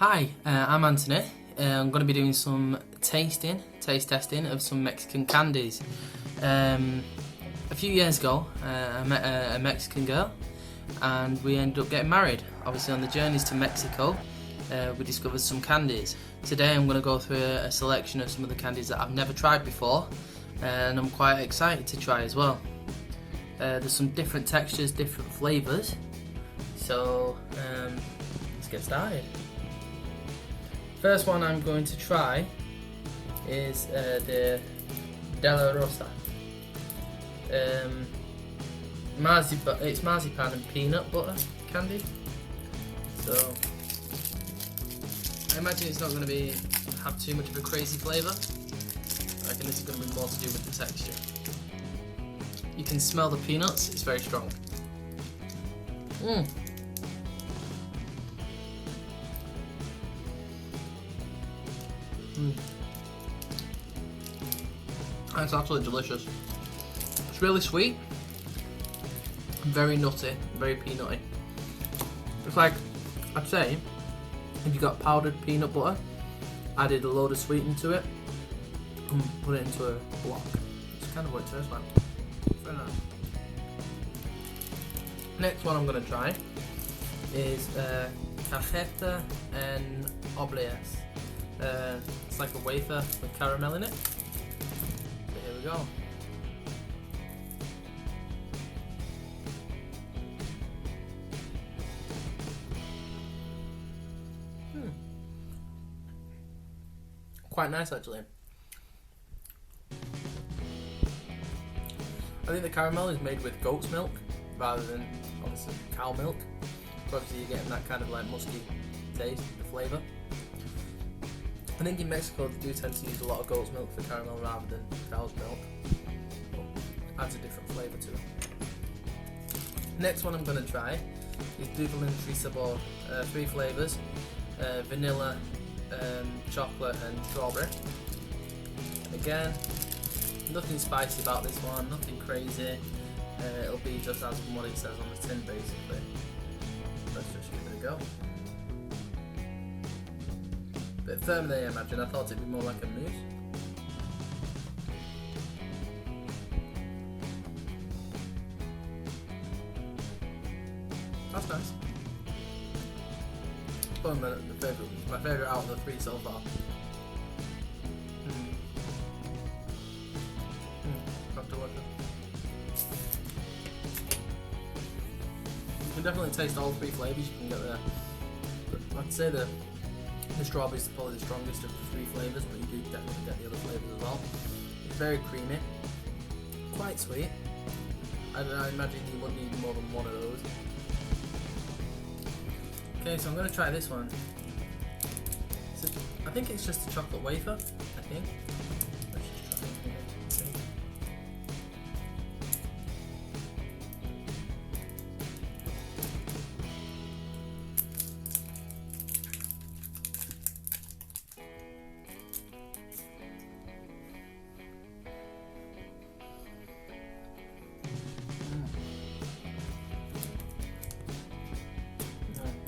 Hi, I'm Anthony. I'm going to be doing some taste testing of some Mexican candies. A few years ago, I met a Mexican girl and we ended up getting married. Obviously on the journeys to Mexico, we discovered some candies. Today I'm going to go through a selection of some of the candies that I've never tried before and I'm quite excited to try as well. There's some different textures, different flavours, so let's get started. First one I'm going to try is the De La Rosa. It's marzipan and peanut butter candy. So I imagine it's not going to have too much of a crazy flavour. I reckon this is going to be more to do with the texture. You can smell the peanuts, it's very strong. That's absolutely delicious. It's really sweet, very nutty, very peanutty. It's like, I'd say, if you got powdered peanut butter, added a load of sweetening to it, and put it into a block. It's kind of what it tastes like. Very nice. Next one I'm going to try is cajeta en obleas. It's like a wafer with caramel in it. So here we go. Quite nice actually. I think the caramel is made with goat's milk rather than obviously cow milk. So obviously you're getting that kind of like musky taste, the flavour. I think in Mexico they do tend to use a lot of goat's milk for caramel rather than cow's milk. But adds a different flavour to it. Next one I'm going to try is Double and Tri Sabor. 3 flavours, vanilla, chocolate and strawberry. Again, nothing spicy about this one, nothing crazy. It'll be just as what it says on the tin basically. Let's just give it a go. Bit firmer than I imagined. I thought it'd be more like a mousse. That's nice. Probably my favourite out of the 3 so far. Have to work it. You can definitely taste all 3 flavours you can get there. But I'd say the strawberry is probably the strongest of the 3 flavours, but you do definitely get the other flavours as well. It's very creamy, quite sweet. I imagine you wouldn't need more than one of those. Okay, so I'm going to try this one. I think it's just a chocolate wafer, I think. Let's just try it here. See.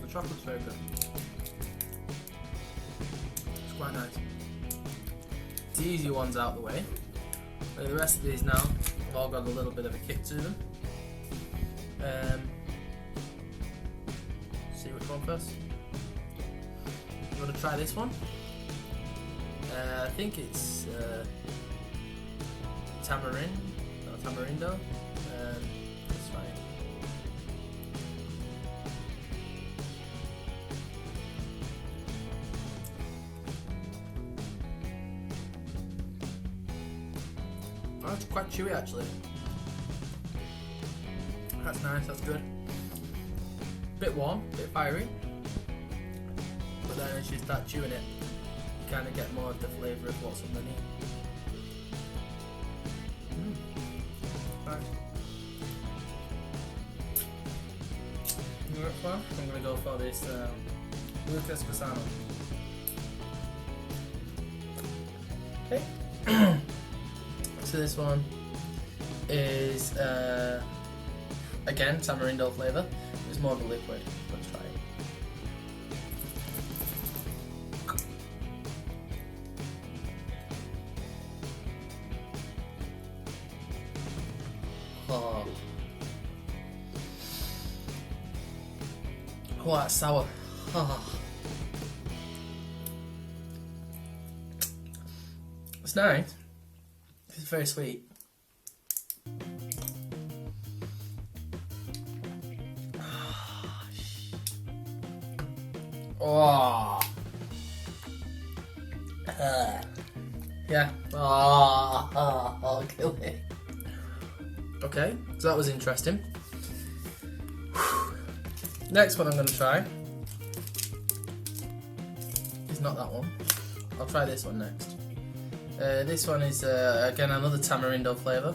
The chocolate's very good. It's quite nice. The easy ones out of the way. The rest of these now have all got a little bit of a kick to them. See which one first? You want to try this one? I think it's tamarindo. Let's try it. Oh, it's quite chewy actually. That's nice, that's good. Bit warm, bit fiery. But then as you start chewing it, you kind of get more of the flavour of what's underneath. Nice. Next one, I'm going to go for this Lucas Casano. Okay. So this one is again tamarindo flavour. It's more of a liquid. Let's try it. Oh. Oh, that's sour. Oh. It's nice. It's very sweet. Oh. Yeah. Oh, I'll kill it. Okay, so that was interesting. Next one I'm going to try is not that one. I'll try this one next. This one is again another tamarindo flavour.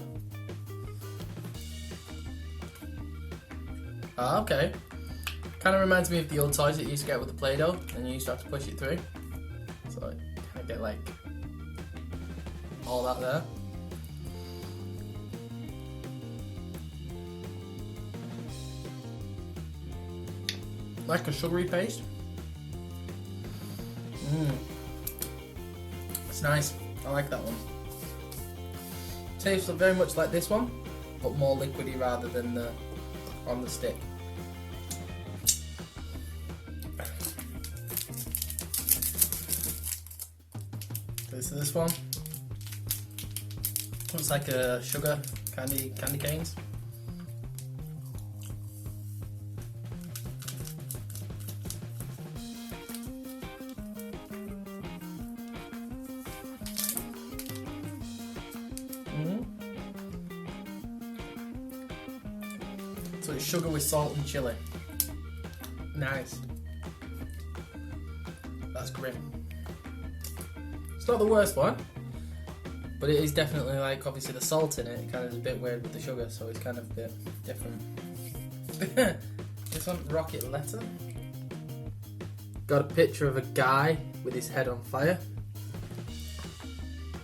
Ah, okay. Kind of reminds me of the old toys that you used to get with the Play-Doh, and you used to have to push it through. So I kind of get like all that there. Like a sugary paste. It's nice. I like that one. Tastes very much like this one, but more liquidy rather than on the stick. This one looks like a sugar candy canes. So it's sugar with salt and chili. Nice. That's grim. It's not the worst one, but it is definitely like, obviously the salt in it kind of is a bit weird with the sugar, so it's kind of a bit different. This one, rocket letter. Got a picture of a guy with his head on fire.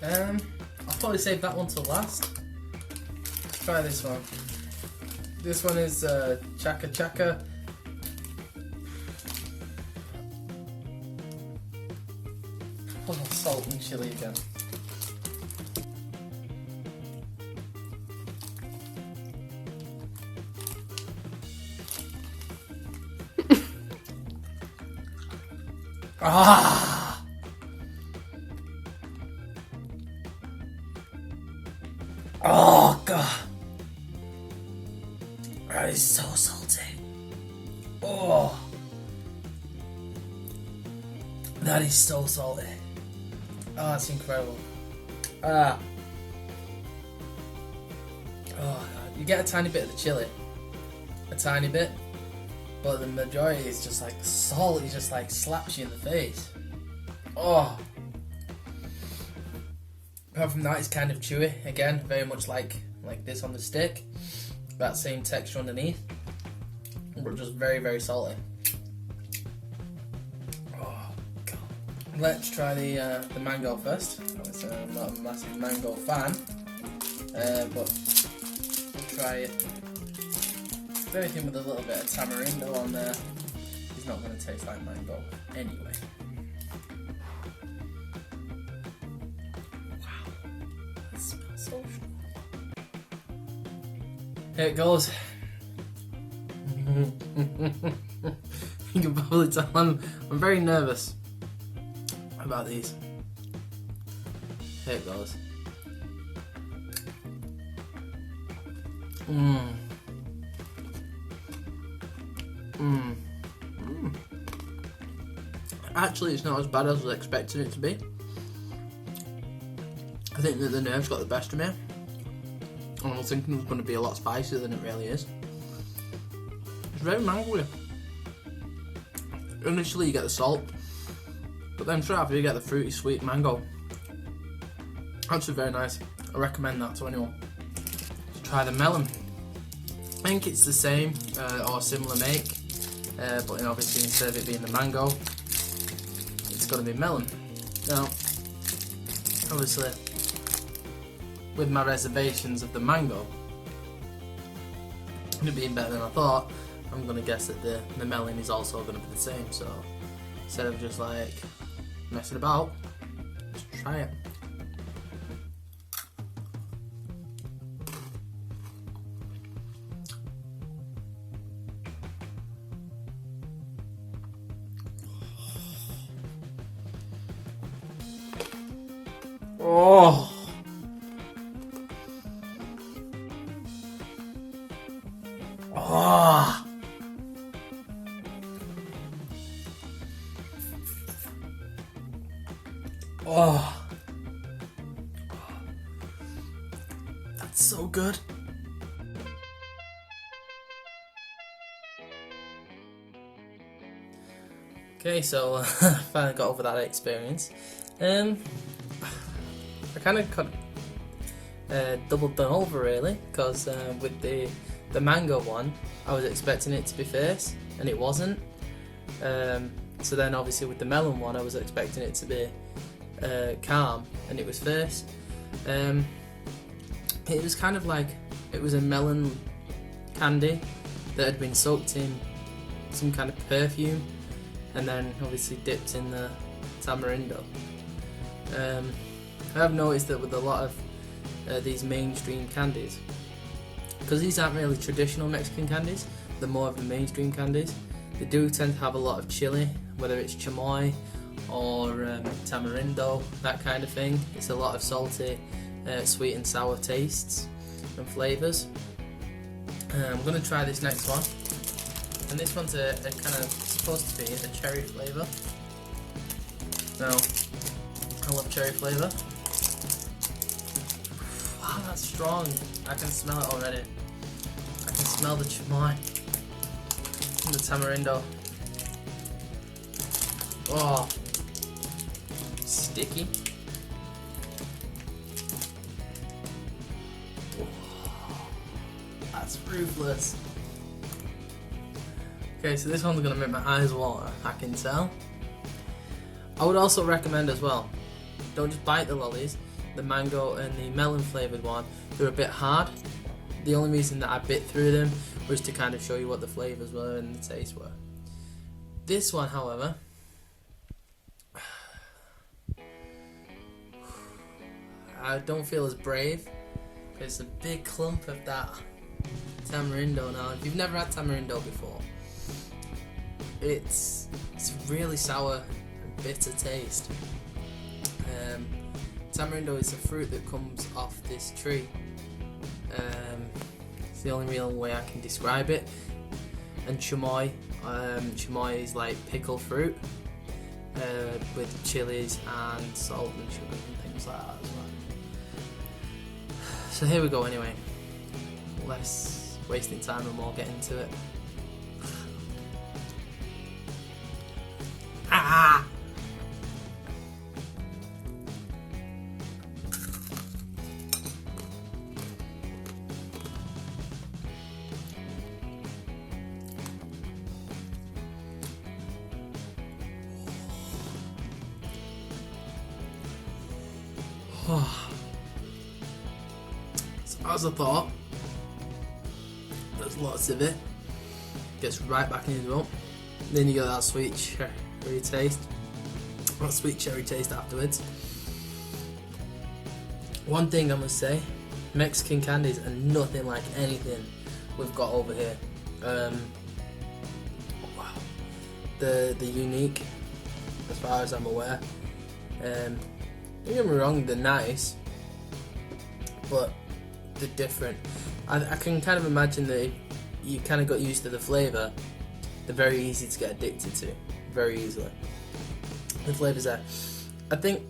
I'll probably save that one till last. Let's try this one. This one is Chaka Chaka. Oh, salt and chili again. Ah! Oh god! That is so salty. Oh! That is so salty. Oh, that's incredible. Ah. Oh, you get a tiny bit of the chili. A tiny bit. But the majority is just like the salt, it just like slaps you in the face. Oh. Apart from that, it's kind of chewy. Again, very much like this on the stick. That same texture underneath. But just very, very salty. Let's try the mango first. I'm not a massive mango fan, but we'll try it. Anything with a little bit of tamarindo on there is not going to taste like mango anyway. Wow, that smells so strong. Here it goes. You can probably tell I'm very nervous about these. Here it goes. Actually, it's not as bad as I was expecting it to be. I think that the nerves got the best of me. I was thinking it was going to be a lot spicier than it really is. It's very mangoey. Initially you get the salt, but then straight after you get the fruity sweet mango. Actually very nice. I recommend that to anyone. Let's try the melon. I think it's the same or similar make, but obviously instead of it being the mango, it's going to be melon. Now, obviously, with my reservations of the mango, and it being better than I thought, I'm going to guess that the melon is also going to be the same. So instead of just like messing about, let's try it. Oh. Oh. Oh. That's so good. Okay, so finally got over that experience. I kind of got doubled done over really, because with the mango one, I was expecting it to be first, and it wasn't. So then obviously with the melon one, I was expecting it to be calm, and it was first. It was kind of like it was a melon candy that had been soaked in some kind of perfume, and then obviously dipped in the tamarindo. I have noticed that with a lot of these mainstream candies, because these aren't really traditional Mexican candies, they're more of the mainstream candies, they do tend to have a lot of chili, whether it's chamoy or tamarindo, that kind of thing. It's a lot of salty, sweet and sour tastes and flavours. I'm going to try this next one, and this one's a kind of supposed to be a cherry flavour. Now, I love cherry flavour. Wow, that's strong. I can smell it already. I can smell the chamoy and the tamarindo. Oh, sticky. Oh, that's ruthless. Okay, so this one's gonna make my eyes water, I can tell. I would also recommend as well, don't just bite the lollies. The mango and the melon flavoured one, they're a bit hard. The only reason that I bit through them was to kind of show you what the flavours were and the taste were. This one, however, I don't feel as brave. It's a big clump of that tamarindo now. If you've never had tamarindo before, it's really sour and bitter taste. Tamarindo is a fruit that comes off this tree. It's the only real way I can describe it. And chamoy, chamoy is like pickle fruit with chilies and salt and sugar and things like that as well. So here we go anyway. Less wasting time and more get into it. Ah! So as I thought, there's lots of it. Gets right back in your throat. Then you get that sweet cherry taste. That sweet cherry taste afterwards. One thing I must say, Mexican candies are nothing like anything we've got over here. Wow. They're unique as far as I'm aware. Don't get me wrong, they're nice, but they're different. I can kind of imagine that if you kind of got used to the flavour, they're very easy to get addicted to, very easily. The flavours there. I think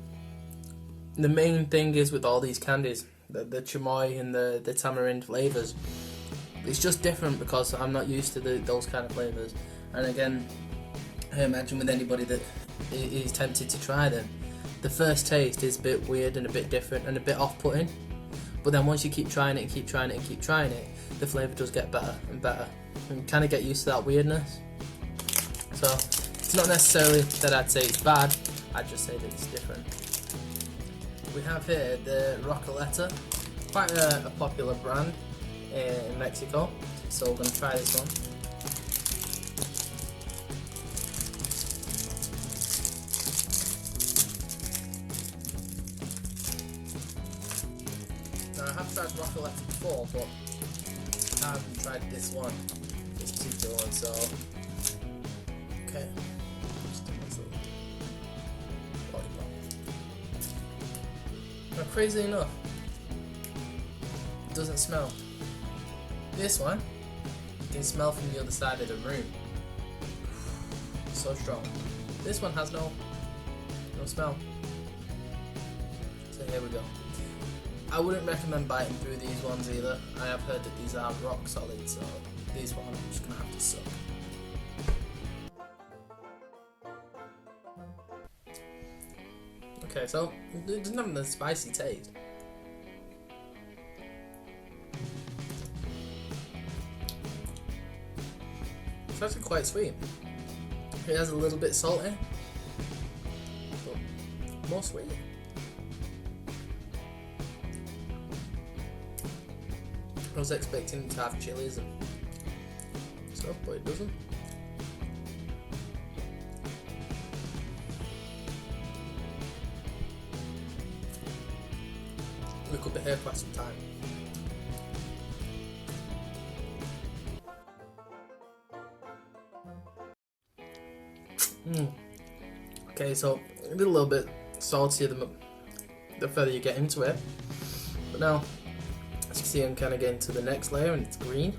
the main thing is with all these candies, the chamoy and the tamarind flavours, it's just different because I'm not used to those kind of flavours. And again, I imagine with anybody that is tempted to try them, the first taste is a bit weird and a bit different and a bit off-putting, but then once you keep trying it and keep trying it and keep trying it, the flavour does get better and better, and you kind of get used to that weirdness. So it's not necessarily that I'd say it's bad, I'd just say that it's different. We have here the Rocoleta, quite a popular brand in Mexico, so we're going to try this one. Now I have tried Rocoleta before, but I haven't tried this one, this particular one, so okay. Just a nice little lollipop. Now, crazy enough, it doesn't smell. This one, you can smell from the other side of the room. So strong. This one has no smell. So here we go. I wouldn't recommend biting through these ones either. I have heard that these are rock solid, so these ones I'm just gonna have to suck. Okay, so it doesn't have the spicy taste. It's actually quite sweet. It has a little bit salty, but more sweet. I was expecting it to have chilies and stuff, but it doesn't. We could be here quite some time. Okay, so a little bit saltier the further you get into it. But now, as you see, I'm kind of getting to the next layer, and it's green.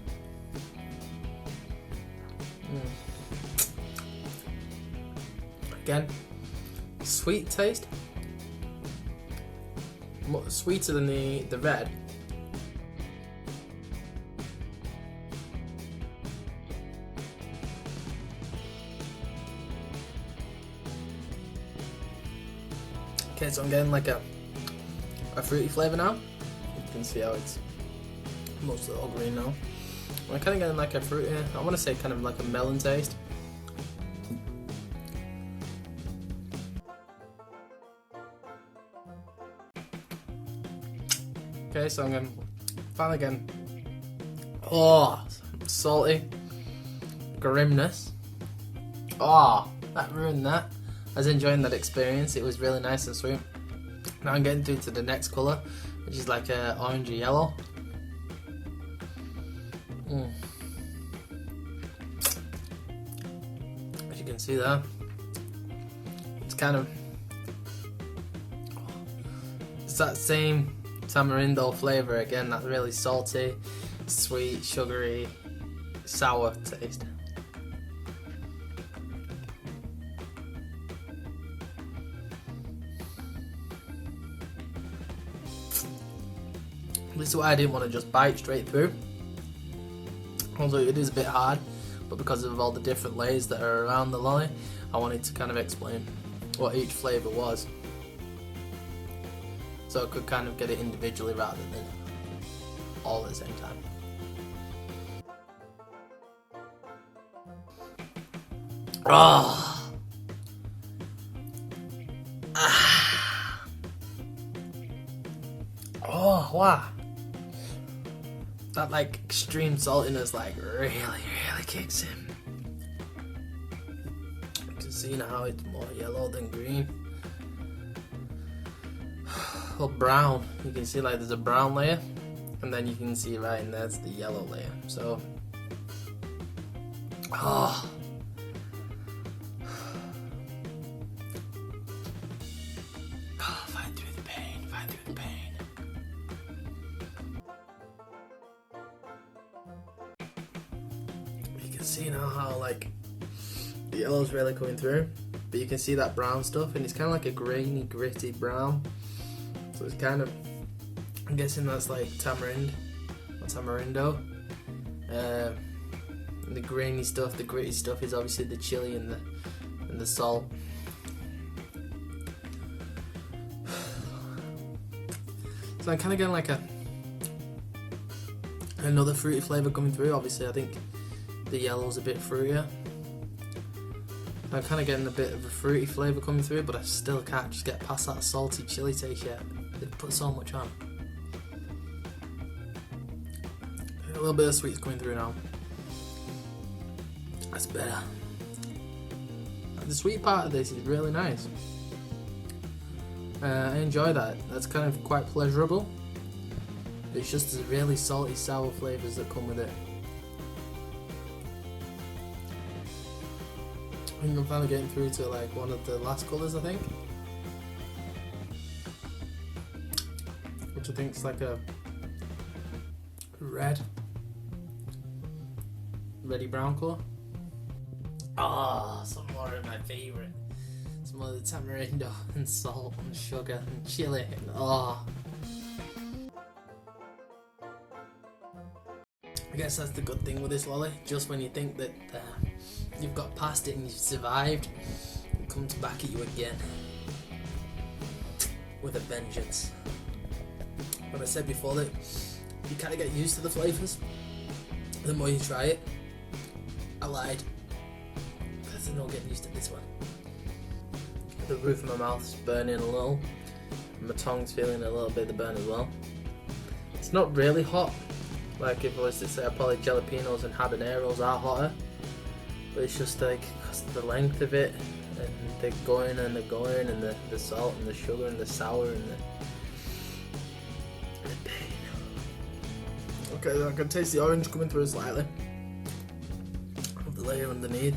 Again, sweet taste. Sweeter than the red. Okay, so I'm getting like a fruity flavour now. You can see how it's mostly all green now. I'm kind of getting like a fruity, I want to say kind of like a melon taste. Okay, so I'm going finally again. Oh, salty. Grimness. Oh, that ruined that. I was enjoying that experience. It was really nice and sweet. Now I'm getting through to the next colour, which is like a orangey yellow. As you can see there, it's kind of, it's that same tamarindo flavour again, that really salty, sweet, sugary, sour taste. This is why I didn't want to just bite straight through. Although it is a bit hard, but because of all the different layers that are around the lolly, I wanted to kind of explain what each flavour was, so I could kind of get it individually rather than all at the same time. Oh. Oh, wow. That like extreme saltiness like really kicks in. You can see now how it's more yellow than green. Or brown. You can see like there's a brown layer, and then you can see right in there's the yellow layer. So fight through the pain, fight through the pain. See now how like the yellow's really coming through, but you can see that brown stuff, and it's kind of like a grainy, gritty brown. So it's kind of, I'm guessing that's like tamarind or tamarindo. And the grainy stuff, the gritty stuff is obviously the chili and the salt. So I'm kind of getting like another fruity flavour coming through. Obviously, I think the yellow's a bit fruitier. I'm kind of getting a bit of a fruity flavour coming through, but I still can't just get past that salty chili taste yet. They've put so much on. A little bit of sweet's coming through now. That's better. The sweet part of this is really nice. I enjoy that. That's kind of quite pleasurable. It's just the really salty, sour flavours that come with it. I think I'm finally getting through to like one of the last colours, I think. which I think is like a reddy brown colour. Oh, some more of my favourite. Some of the tamarindo and salt and sugar and chilli. Oh. I guess that's the good thing with this lolly. Just when you think that you've got past it and you've survived, it comes back at you again with a vengeance. But I said before that you kind of get used to the flavours the more you try it. I lied. Because I'm not getting used to this one. The roof of my mouth's burning a little. And my tongue's feeling a little bit of the burn as well. It's not really hot. Like if I was to say, probably jalapenos and habaneros are hotter. But it's just like because of the length of it. And they're going and the salt and the sugar and the sour and the pain. Okay, I can taste the orange coming through slightly. Of the layer underneath.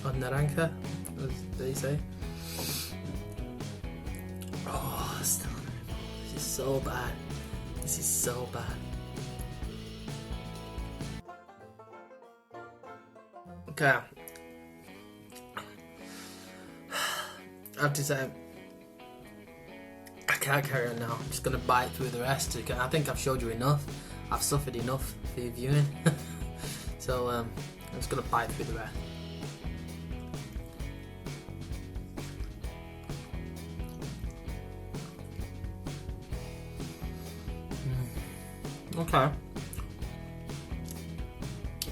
On naranja, as they say. Oh, still. This is so bad. This is so bad. Okay. I have to say, I can't carry on now. I'm just going to bite through the rest. I think I've showed you enough. I've suffered enough for your viewing. So I'm just going to bite through the rest. Okay.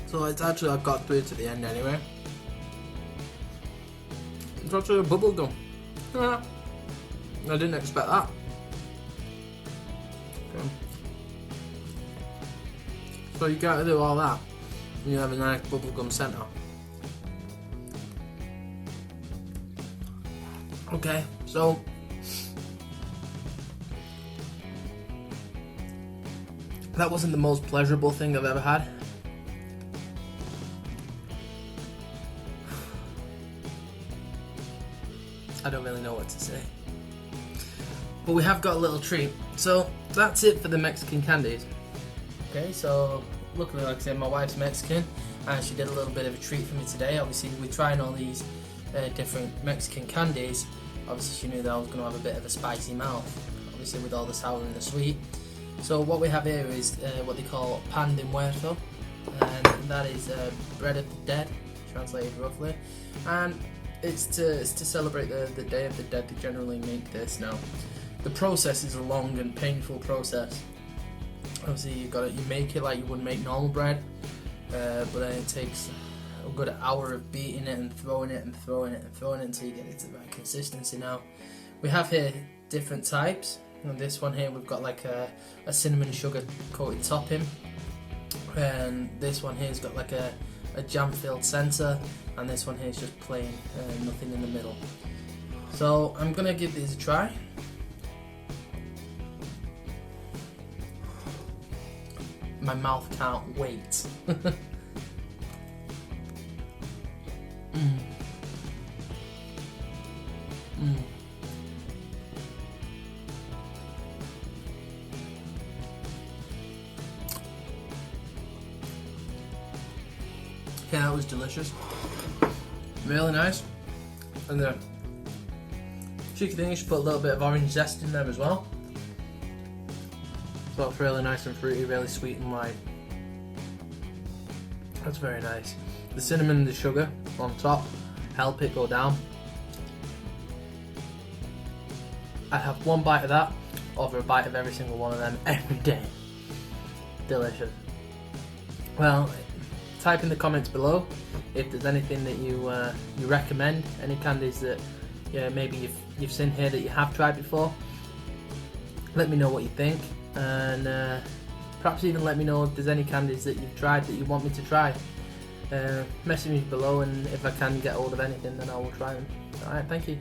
So it's actually, I got through to the end anyway. It's actually a bubble gum. Yeah. I didn't expect that. Okay. So you gotta do all that. You have a nice bubblegum centre. Okay, so that wasn't the most pleasurable thing I've ever had. I don't really know what to say. But we have got a little treat. So that's it for the Mexican candies. Okay, so luckily, like I said, my wife's Mexican and she did a little bit of a treat for me today. Obviously, we're trying all these different Mexican candies. Obviously, she knew that I was going to have a bit of a spicy mouth, obviously with all the sour and the sweet. So what we have here is what they call pan de muerto, and that is bread of the dead, translated roughly. And it's to celebrate the Day of the Dead. They generally make this. Now, the process is a long and painful process. Obviously, you make it like you would make normal bread, but then it takes a good hour of beating it and throwing it and throwing it and throwing it until you get it to the right consistency. Now, we have here different types. And this one here, we've got like a cinnamon sugar coated topping, and this one here's got like a jam filled centre, and this one here is just plain, nothing in the middle. So I'm gonna give these a try. My mouth can't wait. Yeah, that was delicious. Really nice. And the cheeky thing is you put a little bit of orange zest in there as well. So it's really nice and fruity, really sweet and light. That's very nice. The cinnamon and the sugar on top help it go down. I'd have one bite of that over a bite of every single one of them every day. Delicious. Well, type in the comments below if there's anything that you recommend, any candies that maybe you've seen here that you have tried before. Let me know what you think, and perhaps even let me know if there's any candies that you've tried that you want me to try. Message me below, and if I can get hold of anything, then I will try them. Alright, thank you.